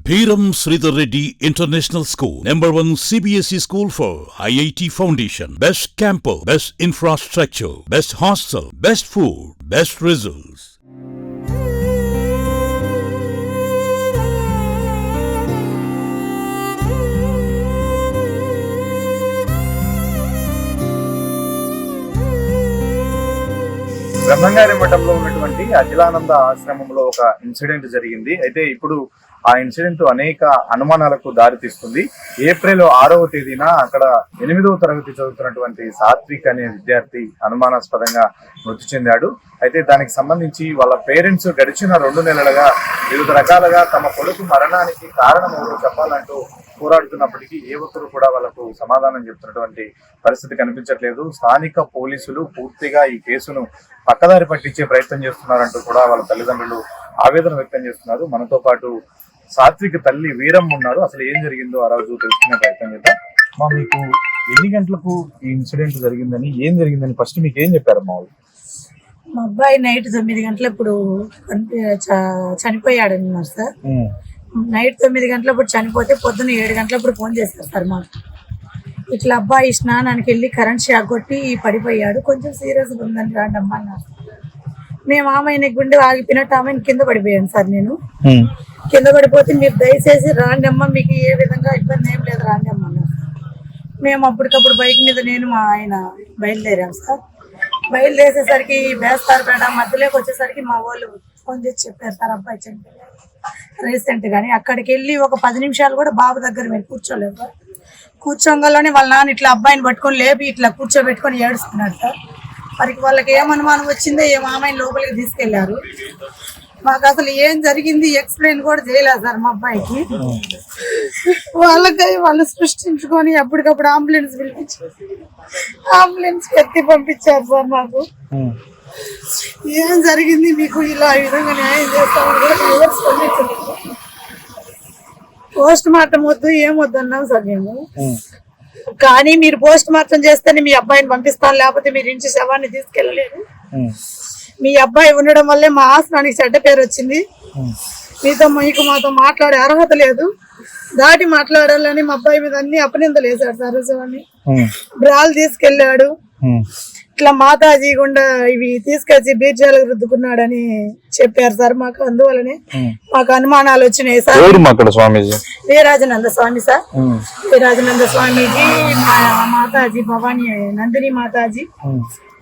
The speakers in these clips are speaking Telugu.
Bhiram Sridhar Reddy International School, #1 CBSE school for IIT Foundation. Best campus, best infrastructure, best hostel, best food, best results. బ్రహ్మంగారి మఠంలో ఉన్నటువంటి అఖిలానంద ఆశ్రమంలో ఒక ఇన్సిడెంట్ జరిగింది. అయితే ఇప్పుడు ఆ ఇన్సిడెంట్ అనేక అనుమానాలకు దారితీస్తుంది. ఏప్రిల్ 6వ తేదీన అక్కడ 8వ తరగతి చదువుతున్నటువంటి సాత్విక్ అనే విద్యార్థి అనుమానాస్పదంగా మృతి చెందాడు. అయితే దానికి సంబంధించి వాళ్ళ పేరెంట్స్ గడిచిన 2 నెలలుగా వివిధ రకాలుగా తమ కొడుకు మరణానికి కారణం ఎవరో చెప్పాలంటూ పోరాడుతున్నప్పటికీ ఏ ఒక్కరు కూడా వాళ్ళకు సమాధానం చెప్తున్నటువంటి పరిస్థితి కనిపించట్లేదు. స్థానిక పోలీసులు పూర్తిగా ఈ కేసును పక్కదారి పట్టించే ప్రయత్నం చేస్తున్నారంటూ కూడా వాళ్ళ తల్లిదండ్రులు ఆవేదన వ్యక్తం చేస్తున్నారు. మనతో పాటు సాత్విక్ తల్లి వీరమ్మ ఉన్నారు. అసలు ఏం జరిగిందో ఆ రోజు తెలుసుకునే ప్రయత్నం చేద్దాం. మా మీకు ఎన్ని గంటలకు ఈ ఇన్సిడెంట్ జరిగిందని, ఏం జరిగిందని ఫస్ట్ మీకు ఏం చెప్పారమ్మా వాళ్ళు? మా అబ్బాయి నైట్ 9 గంటలప్పుడు చనిపోయాడు అన్నారు సార్. నైట్ 9 గంటలప్పుడు చనిపోతే పొద్దున్న 7 గంటలప్పుడు ఫోన్ చేశారు సార్ మాకు. ఇట్లా అబ్బాయి స్నానానికి వెళ్ళి కరెంట్ షాక్ కొట్టి పడిపోయాడు, కొంచెం సీరియస్గా ఉందని రాండమ్మా అన్నారు. మేము ఆమె గుండె ఆగిపోయినట్టు ఆమెను కింద పడిపోయాను సార్. నేను కింద పడిపోతే మీరు దయచేసి రాండమ్మా, మీకు ఏ విధంగా ఇబ్బంది ఏం లేదు రాండమ్మా అన్నారు. మేము అప్పటికప్పుడు బైక్ మీద నేను మా ఆయన బయలుదేరాం సార్. బయలుదేరేసరికి బేస్తారపేట మధ్యలోకి వచ్చేసరికి మా వాళ్ళు ఫోన్ చేసి చెప్పారు సార్ అబ్బాయి చనిపోయాడు రీసెంట్ గానీ. అక్కడికి వెళ్ళి ఒక 10 నిమిషాలు కూడా బాబు దగ్గర మేము కూర్చోలేదు సార్. కూర్చోంగలోనే వాళ్ళ నాన్న ఇట్లా అబ్బాయిని పట్టుకొని లేపి ఇట్లా కూర్చోబెట్టుకొని ఏడుస్తున్నాడు సార్. మరి వాళ్ళకి ఏం అనుమానం వచ్చిందో ఏ మామయ్య లోపలికి తీసుకెళ్లారు. మాకు అసలు ఏం జరిగింది ఎక్స్ప్లెయిన్ కూడా చేయలేదు సార్ మా అబ్బాయికి. వాళ్ళకై వాళ్ళు సృష్టించుకొని అప్పటికప్పుడు అంబులెన్స్ పిలిపించి అంబులెన్స్ ఎత్తి పంపించారు సార్. మాకు ఏం జరిగింది, మీకు ఇలా ఈ విధంగా న్యాయం చేస్తామని కూడా ఎవరు స్పందించలేదు. పోస్ట్ మార్టం వద్దు ఏం వద్దు అన్నాం సార్ మేము. కానీ మీరు పోస్ట్ మార్టం చేస్తేనే మీ అబ్బాయిని పంపిస్తాను, లేకపోతే మీరు ఇంటి శవాన్ని తీసుకెళ్ళలేరు. మీ అబ్బాయి ఉండడం వల్లే మా ఆశ్రమానికి చెడ్డ పేరు వచ్చింది. మీకు మాతో మాట్లాడే అర్హత లేదు, దాటి మాట్లాడాలని మా అబ్బాయి మీద అన్ని అపనిందలు వేశాడు సార్. శవాన్ని బ్రాలు తీసుకెళ్ళాడు, ఇట్లా మాతాజీ గుండా ఇవి తీసుకొచ్చి బీర్జాలకు రుద్దుకున్నాడని చెప్పారు సార్ మాకు. అందువల్లనే మాకు అనుమానాలు వచ్చినాయి సార్. వీరాజనంద స్వామి సార్, వీరాజనంద స్వామీజీ, మాతాజీ భవానీ నందిని మాతాజీ,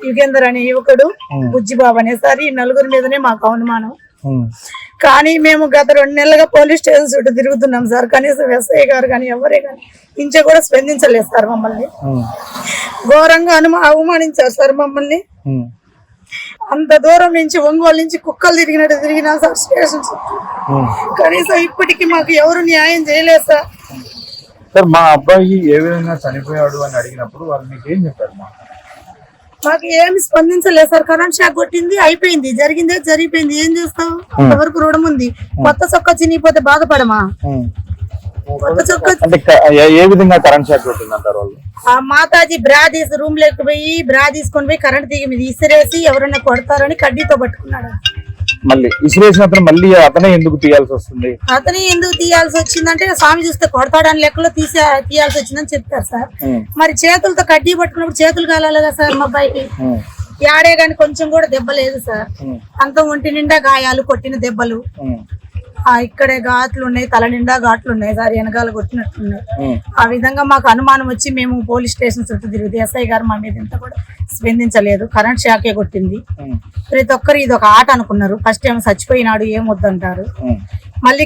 యుగేందర్ అనే యువకుడు, బుజ్జిబాబు అనే సార్. ఈ 4 మీదనే మాకు అనుమానం. కానీ మేము గత 2 నెలలుగా పోలీస్ స్టేషన్ చుట్టూ తిరుగుతున్నాం సార్. కనీసం ఎస్ఐ గారు కానీ ఎవరే కానీ ఇంచే కూడా స్పందించలేదు సార్. మమ్మల్ని ఘోరంగా అవమానించారు సార్ మమ్మల్ని. అంత దూరం నుంచి ఒంగోలు నుంచి కుక్కలు తిరిగినట్టు తిరిగినా సార్ స్టేషన్ చుట్టూ. కనీసం ఇప్పటికీ మాకు ఎవరు న్యాయం చేయలేదు సార్. సార్ మా అబ్బాయి ఏ విధంగా చనిపోయాడు అని అడిగినప్పుడు వాళ్ళు మీకు ఏం చెప్పారు? మాకు ఏమి స్పందించలేదు సార్. కరెంట్ షాక్ కొట్టింది, అయిపోయింది, జరిగిందే జరిగిపోయింది, ఏం చేస్తావు, అంతవరకు రుణం ఉంది. కొత్త చొక్క చినిగిపోతే బాధపడమా? కొత్త చొక్క ఏ విధంగా కరెంట్ షాక్ కొట్టింది అంటారు వాళ్ళు? ఆ మాతాజీ బ్రా తీసి రూమ్ లోకి పోయి బ్రా తీసుకొని పోయి కరెంట్ తీగ మీద ఇసిరేసి ఎవరైనా కొడతారని కడ్డీతో పట్టుకున్నాడు. మళ్ళీ ఇసిరేసిన అతను మళ్ళీ అతనే ఎందుకు తీయాల్సి వస్తుంది? అతనే ఎందుకు తీయాల్సి వచ్చిందంటే స్వామి చూస్తే కొడతాడని లెక్కలో తీయాల్సి వచ్చిందని చెప్తారు సార్. మరి చేతులతో కడ్డీ పట్టుకున్నప్పుడు చేతులు కాలాలి కదా సార్. మా అబ్బాయికి యాడే గాని కొంచెం కూడా దెబ్బ లేదు సార్. అంత ఒంటి నిండా గాయాలు, కొట్టిన దెబ్బలు, ఇక్కడే ఘాట్లు ఉన్నాయి, తల నిండా ఘాట్లు ఉన్నాయి సార్, వెనకాల కొట్టినట్టున్నాయి. ఆ విధంగా మాకు అనుమానం వచ్చి మేము పోలీస్ స్టేషన్ చుట్టూ తిరిగితే ఎస్ఐ గారు మా మీద ఇంత కూడా స్పందించలేదు. కరెంట్ షాకే కొట్టింది. ప్రతి ఒక్కరు ఇది ఒక ఆట అనుకున్నారు. ఫస్ట్ ఏమో చచ్చిపోయినాడు ఏం వద్దంటారు, మళ్ళీ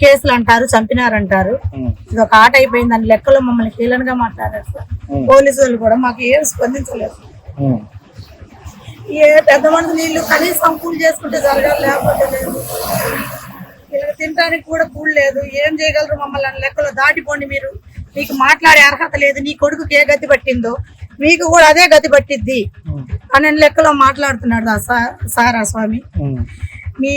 కేసులు అంటారు, చంపినారంటారు. ఇది ఒక ఆట అయిపోయింది అని లెక్కలో మమ్మల్ని కీలనగా మాట్లాడారు సార్. పోలీసు వాళ్ళు కూడా మాకు ఏం స్పందించలేదు. ఏ పెద్ద మంది నీళ్లు కనీసం కూల్ చేసుకుంటే జరగాలి, లేకపోతే లేదు. వీళ్ళకి తినడానికి కూడా కూల్ లేదు. ఏం చేయగలరు మమ్మల్ని అని లెక్కలో దాటిపోండి, మీరు మీకు మాట్లాడే అర్హత లేదు, నీ కొడుకుకి ఏ గతి పట్టిందో మీకు కూడా అదే గతి పట్టిద్ది అని లెక్కలో మాట్లాడుతున్నాడు సారా స్వామి. మీ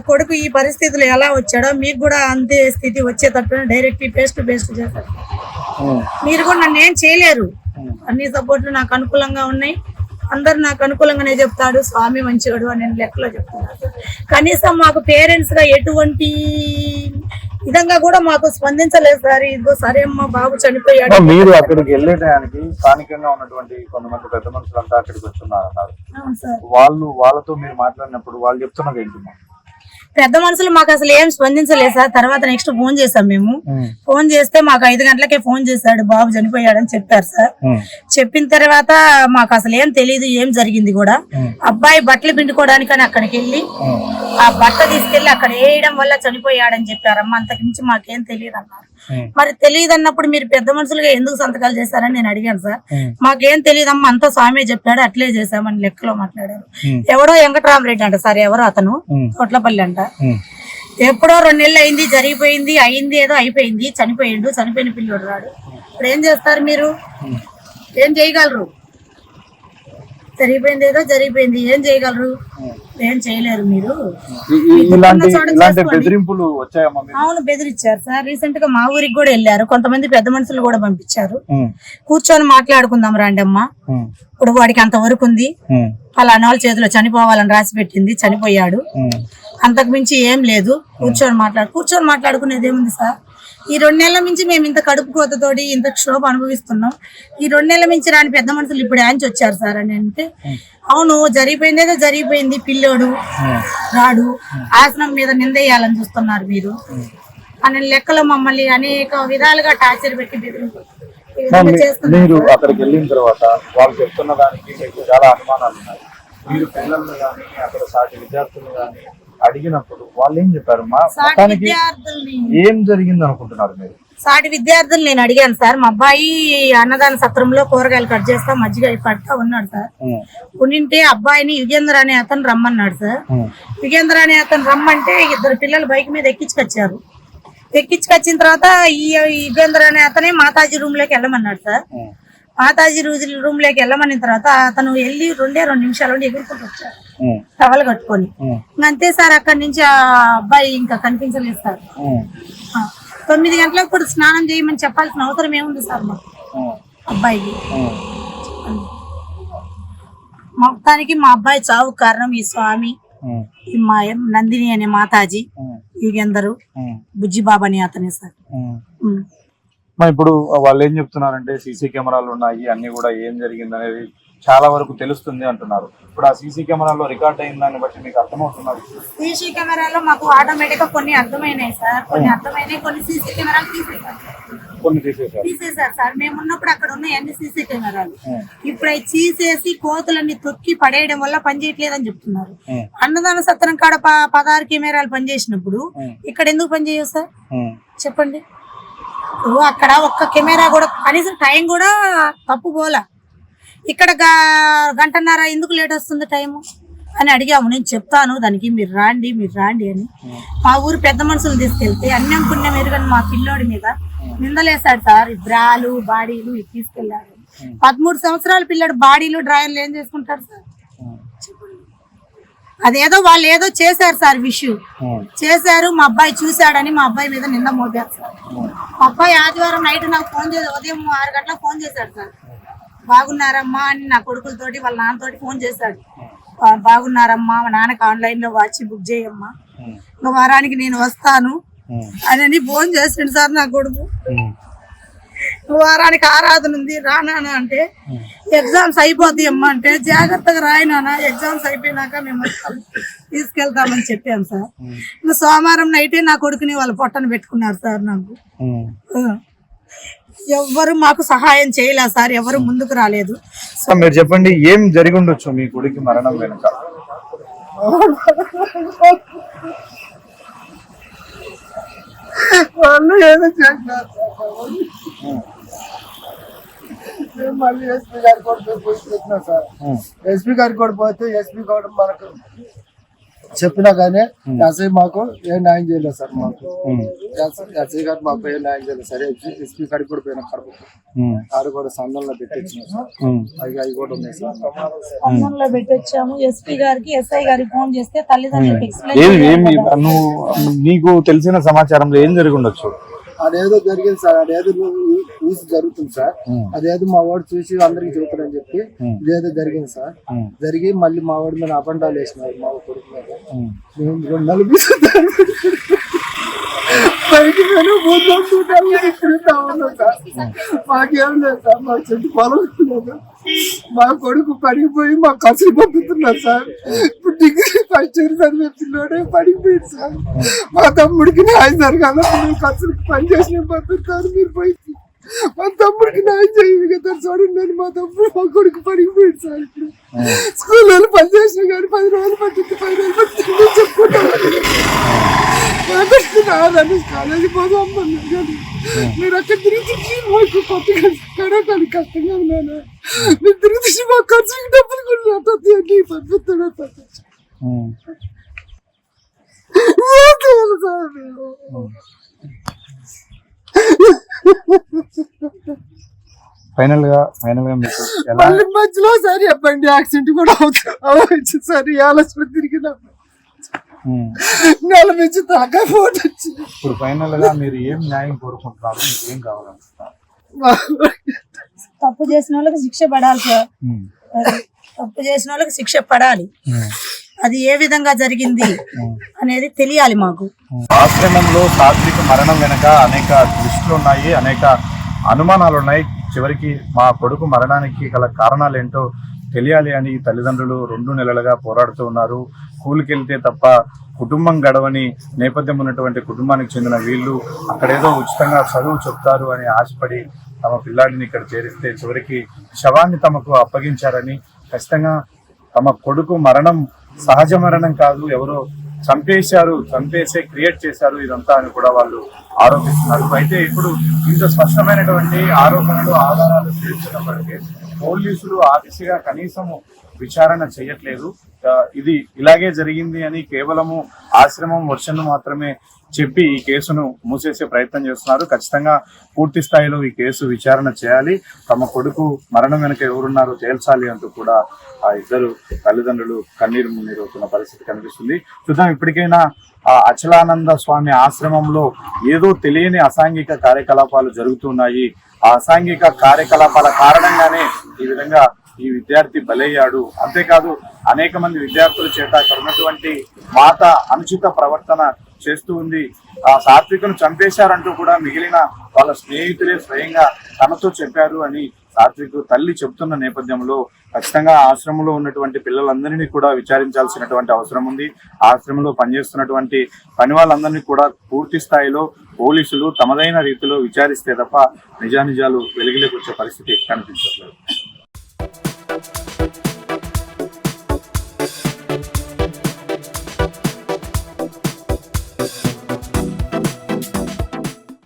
కొడుకు ఈ పరిస్థితులు ఎలా వచ్చాడో మీకు కూడా అంతే స్థితి వచ్చేటట్టు డైరెక్ట్ ఫేస్ టు ఫేస్ చేస్తారు. మీరు కూడా నన్ను ఏం చేయలేరు. అన్ని సపోర్ట్లు నాకు అనుకూలంగా ఉన్నాయి. అందరు నాకు అనుకూలంగానే చెప్తాడు, స్వామి మంచివాడు అని నేను లెక్కలో చెప్తున్నాను సార్. కనీసం మాకు పేరెంట్స్ గా ఎటువంటి విధంగా కూడా మాకు స్పందించలేదు సార్. ఇదిగో సరే అమ్మ బాబు చనిపోయాడు. మీరు అక్కడికి వెళ్ళే టయానికి స్థానికంగా ఉన్నటువంటి కొంతమంది పెద్ద మనుషులంతా అక్కడికి వచ్చున్నారు అన్నారు. అవును సార్. వాళ్ళతో మీరు మాట్లాడినప్పుడు వాళ్ళు చెప్తున్నది ఏంటి? పెద్ద మనుషులు మాకు అసలు ఏం స్పందించలేదు సార్. తర్వాత నెక్స్ట్ ఫోన్ చేసాం మేము. ఫోన్ చేస్తే మాకు 5 గంటలకే ఫోన్ చేశాడు, బాబు చనిపోయాడని చెప్పారు సార్. చెప్పిన తర్వాత మాకు అసలు ఏం తెలియదు, ఏం జరిగింది కూడా. అబ్బాయి బట్టలు పిండుకోవడానికని అక్కడికి వెళ్ళి ఆ బట్ట తీసుకెళ్లి అక్కడ వేయడం వల్ల చనిపోయాడని చెప్పారమ్మా. అంతకు మించి మాకేం తెలియదు అన్నారు. మరి తెలియదు అన్నప్పుడు మీరు పెద్ద మనుషులుగా ఎందుకు సంతకాలు చేశారని నేను అడిగాను సార్. మాకేం తెలియదమ్మా, అంతా స్వామి చెప్పాడు అట్లే చేశామని లెక్కలో మాట్లాడారు. ఎవడో వెంకటరామరెడ్డి అంట సార్, ఎవరో అతను తోట్లపల్లి అంట. ఎప్పుడో 2 నెలలు అయింది, జరిగిపోయింది, అయింది ఏదో అయిపోయింది, చనిపోయిండు, చనిపోయిన పిల్లోడు రాడు. ఇప్పుడు ఏం చేస్తారు మీరు? ఏం చేయగలరు? జరిగిపోయింది ఏదో జరిగిపోయింది, ఏం చేయగలరు? ఏం చేయలేరు మీరు. అవును, బెదిరించారు సార్. రీసెంట్ గా మా ఊరికి కూడా వెళ్ళారు, కొంతమంది పెద్ద మనుషులు కూడా పంపించారు. కూర్చొని మాట్లాడుకుందాం రండి అమ్మా, ఇప్పుడు వాడికి అంత వరకు ఉంది, పలానా వాళ్ళ చేతిలో చనిపోవాలని రాసి పెట్టింది, చనిపోయాడు, అంతకు మించి ఏం లేదు, కూర్చొని మాట్లాడుకునేది ఏముంది సార్? ఈ 2 నెలల నుంచి మేము ఇంత కడుపు కోతతోటి ఇంత క్షోభ అనుభవిస్తున్నాం. ఈ 2 నెలల నుంచి రాని పెద్ద మనుషులు ఇప్పుడు యాంచి వచ్చారు సార్ అని అంటే, అవును జరిగిపోయిందేదో జరిగిపోయింది, పిల్లోడు రాడు, ఆసనం మీద నిందేయాలని చూస్తున్నారు మీరు అనే లెక్కలో మమ్మల్ని అనేక విధాలుగా టార్చర్ పెట్టి మీరు అక్కడికి వెళ్ళిన తర్వాత వాళ్ళు చెప్తున్న దానికి మీకు చాలా అనుమానాలు ఉన్నాయి. మీరు పిల్లల్ని కానీ అక్కడ సాటి విద్యార్థులు కానీ అడిగినప్పుడు వాళ్ళు ఏం చెప్పారు? ఏం జరిగింది అనుకుంటున్నారు మీరు? సాటి విద్యార్థులు నేను అడిగాను సార్. మా అబ్బాయి అన్నదాన సత్రంలో కూరగాయలు కట్ చేస్తా, మజ్జిగ పడతా ఉన్నాడు సార్. ఉండింటే అబ్బాయిని యుగేంద్ర అనే అతను రమ్మన్నాడు సార్. యుగేంద్ర అనే అతను రమ్మంటే 2 పిల్లలు బైక్ మీద ఎక్కించుకొచ్చారు. ఎక్కించుకొచ్చిన తర్వాత ఈ యుగేంద్ర అనే అతనే మాతాజీ రూమ్ లోకి వెళ్ళమన్నాడు సార్. మాతాజీ రూమ్ లోకి వెళ్ళమన్న తర్వాత అతను వెళ్ళి 2 నిమిషాలు ఎగురుకుంటూ వచ్చాడు టవల్ కట్టుకొని. అంతే సార్, అక్కడి నుంచి ఆ అబ్బాయి ఇంకా కనిపించలేదు సార్. 9 గంటలకు కూడా స్నానం చేయమని చెప్పాల్సిన అవసరం ఏముంది సార్ మాకు అబ్బాయికి? మొత్తానికి మా అబ్బాయి చావు కారణం ఈ స్వామి, మా నందిని అనే మాతాజీ, యుగేందరు, బుజ్జిబాబు అని అతనే సార్. ఇప్పుడు వాళ్ళు ఏం చెప్తున్నారంటే సీసీ కెమెరాలు ఉన్నాయి, అన్ని కూడా ఏం జరిగింది అనేది చాలా వరకు తెలుస్తుంది అంటున్నారు. ఇప్పుడు ఆ సీసీ కెమెరాలో రికార్డ్ అయిన దాన్ని బట్టి మీకు అర్థమవుతున్నారు? సీసీ కెమెరాలో మాకు ఆటోమేటిక్ గా కొన్ని అర్థమైనాయి సార్, కొన్ని అర్థమైనాయి, కొన్ని సీసీ కెమెరాలు తీసేసారు సార్. మేము ఉన్నప్పుడు అక్కడ ఉన్నాయి అన్ని సీసీ కెమెరాలు. ఇప్పుడు అవి తీసేసి కోతులన్నీ తొక్కి పడేయడం వల్ల పనిచేయట్లేదని చెప్తున్నారు. అన్నదాన సత్రం కాడ 16 కెమెరాలు పనిచేసినప్పుడు ఇక్కడ ఎందుకు పనిచేయవు సార్ చెప్పండి? అక్కడ ఒక్క కెమెరా కూడా కనీసం టైం కూడా తప్పు పోలా. ఇక్కడ 1.5 గంట ఎందుకు లేట్ వస్తుంది టైము అని అడిగాము. నేను చెప్తాను దానికి, మీరు రాండి అని. మా ఊరు పెద్ద మనుషులు తీసుకెళ్తే అన్నం పుణ్యం ఎరుగని మా పిల్లోడి మీద నిందలేశాడు సార్. బ్రాలు బాడీలు తీసుకెళ్ళాడు. 13 సంవత్సరాల పిల్లాడు బాడీలు డ్రాయర్లు ఏం చేసుకుంటారు సార్? అదేదో వాళ్ళు ఏదో చేశారు సార్, విషయం చేశారు. మా అబ్బాయి చూశాడని మా అబ్బాయి మీద నింద మోపారు సార్. మా అబ్బాయి ఆదివారం నైట్ నాకు ఫోన్ చేసి ఉదయం 6 గంటలకు ఫోన్ చేశాడు సార్. బాగున్నారమ్మా అని నా కొడుకులతోటి వాళ్ళ నాన్నతోటి ఫోన్ చేశాడు. బాగున్నారమ్మా, మా నాన్నకి ఆన్లైన్ లో వాచ్ బుక్ చేయమ్మా, వారానికి నేను వస్తాను అని ఫోన్ చేసిండు సార్ నా కొడుకు. వారానికి ఆరాధన ఉంది రానా అంటే, ఎగ్జామ్స్ అయిపోతాయి అమ్మా అంటే, జాగ్రత్తగా రాయినా ఎగ్జామ్స్ అయిపోయినాక మేము తీసుకెళ్తామని చెప్పాం సార్. ఇంకా సోమవారం నైటే నా కొడుకుని వాళ్ళ పొట్టను పెట్టుకున్నారు సార్. నాకు ఎవ్వరు మాకు సహాయం చేయలేదు సార్, ఎవరు ముందుకు రాలేదు. మీరు చెప్పండి, ఏం జరిగి ఉండొచ్చు మీ కొడుకు మరణం వెనుక? వాళ్ళు ఏదో చేస్తారు. మళ్ళీ ఎస్పీ గారి కూడా పెట్టినా సార్. ఎస్పీ గారికి కూడా పోతే ఎస్పీ కూడా మనకు చెప్పినా కానీ ఎస్ఐ మాకు ఏ న్యాయం చేయలేదు సార్. మాకు ఎస్ఐ గారు మాకు ఏ న్యాయం చేయలేదు సార్. ఎస్పీ గారికి కూడా పోయినా కడప ఆడు కూడా సంఘంలో పెట్టించిన సార్. అవి కూడా ఉన్నాయి సార్. సంఘంలో పెట్టొచ్చాము. ఎస్పీ గారికి ఎస్ఐ గారికి ఫోన్ చేస్తే తల్లిదండ్రులకు నీకు తెలిసిన సమాచారంలో ఏం జరిగి ఉండొచ్చు? అదేదో జరిగింది సార్, అదేదో ఊసి జరుగుతుంది సార్. అదేదో మా వాడు చూసి అందరికి చెబుతారని చెప్పి ఇదేదో జరిగింది సార్. జరిగి మళ్ళీ మా వాడి మీద అబండాలు వేసినారు మా కొడుకు మీద. మేము 2 నెలలు పైకి మాకేం లేదు సార్, మా చెట్టు పొలం లేదు. మా కొడుకు పడిపోయి మా ఖర్చులు పంపుతున్నారు సార్. ఇప్పుడు డిగ్రీ ఫస్ట్ ఇయర్ చదివిస్తున్నాడే పడిపోయింది సార్. మా తమ్ముడికి న్యాయం జరగాల, మీరు ఖర్చులకి పని చేసిన పంపిస్తారు మీరు పోయి. మా తమ్ముడికి న్యాయం చేయాలి కదా చూడండి. మా తమ్ముడు మా కొడుకు పడిపోయింది సార్. ఇప్పుడు స్కూల్లో పని చేసినా కానీ 10 రోజులు పట్టింది, 10 రోజులు పట్టింది చెప్పుకుంటాను. కాలేజీ పోదు అమ్మన్నారు కానీ మీరు అక్కడ తిరిగి మాకు కొత్తగా కడటానికి కష్టంగా ఉన్నాను. మీరు తిరిగి మా ఖర్చుకి డబ్బులు కూడా పంపిస్తాడు సార్. ఫైనల్ గా మీకు మళ్ళీ మధ్యలో సార్ చెప్పండి యాక్సిడెంట్ కూడా అవుతుంది సార్. ఈ ఆలోచన తిరిగిన నెల నుంచి తలకాయ పోటీ వచ్చింది. ఇప్పుడు ఫైనల్ గా మీరు ఏం న్యాయం కోరుకుంటున్నారు, మీకు ఏం కావాలనుకుంటున్నారు? తప్పు చేసిన వాళ్ళకి శిక్ష పడాలి సార్. తప్పు చేసిన వాళ్ళకి శిక్ష పడాలి. అది ఏ విధంగా జరిగింది అనేది తెలియాలి మాకు. ఆశ్రమంలో సాత్విక మరణం వెనక అనేక దృష్టిలు ఉన్నాయి, అనేక అనుమానాలు ఉన్నాయి. చివరికి మా కొడుకు మరణానికి గల కారణాలు ఏంటో తెలియాలి అని తల్లిదండ్రులు 2 నెలలుగా పోరాడుతూ ఉన్నారు. స్కూల్కి వెళ్తే తప్ప కుటుంబం గడవని నేపథ్యం ఉన్నటువంటి కుటుంబానికి చెందిన వీళ్ళు అక్కడేదో ఉచితంగా చదువు చెప్తారు అని ఆశపడి తమ పిల్లాడిని ఇక్కడ చేరిస్తే చివరికి శవాన్ని తమకు అప్పగించారని, ఖచ్చితంగా తమ కొడుకు మరణం సహజ మరణం కాదు, ఎవరో చంపేసే క్రియేట్ చేశారు ఇదంతా అని కూడా వాళ్ళు ఆరోపిస్తున్నారు. అయితే ఇప్పుడు ఇంత స్పష్టమైనటువంటి ఆరోపణలు ఆధారాలు చేస్తున్నప్పటికీ పోలీసులు ఆ దిశగా కనీసము విచారణ చేయట్లేదు. ఇది ఇలాగే జరిగింది అని కేవలము ఆశ్రమం వర్షన్ను మాత్రమే చెప్పి ఈ కేసును మూసేసే ప్రయత్నం చేస్తున్నారు. ఖచ్చితంగా పూర్తి స్థాయిలో ఈ కేసు విచారణ చేయాలి, తమ కొడుకు మరణం వెనుక ఎవరున్నారో తేల్చాలి అంటూ కూడా ఆ ఇద్దరు తల్లిదండ్రులు కన్నీరు మున్నీరవుతున్న పరిస్థితి కనిపిస్తుంది. చూద్దాం, ఇప్పటికైనా ఆ అచలానంద స్వామి ఆశ్రమంలో ఏదో తెలియని అసాంఘిక కార్యకలాపాలు జరుగుతున్నాయి. ఆ అసాంఘిక కార్యకలాపాల కారణంగానే ఈ విధంగా ఈ విద్యార్థి బలయ్యాడు. అంతేకాదు అనేక మంది విద్యార్థుల చేత అక్కడ ఉన్నటువంటి మాత అనుచిత ప్రవర్తన చేస్తూ ఉంది. ఆ సాత్వికను చంపేశారంటూ కూడా మిగిలిన వాళ్ళ స్నేహితులే స్వయంగా తనతో చెప్పారు అని సాత్విక్ తల్లి చెప్తున్న నేపథ్యంలో ఖచ్చితంగా ఆశ్రమంలో ఉన్నటువంటి పిల్లలందరినీ కూడా విచారించాల్సినటువంటి అవసరం ఉంది. ఆశ్రమంలో పనిచేస్తున్నటువంటి పని వాళ్ళందరినీ కూడా పూర్తి స్థాయిలో పోలీసులు తమదైన రీతిలో విచారిస్తే తప్ప నిజానిజాలు వెలుగులోకి వచ్చే పరిస్థితి కనిపించట్లేదు.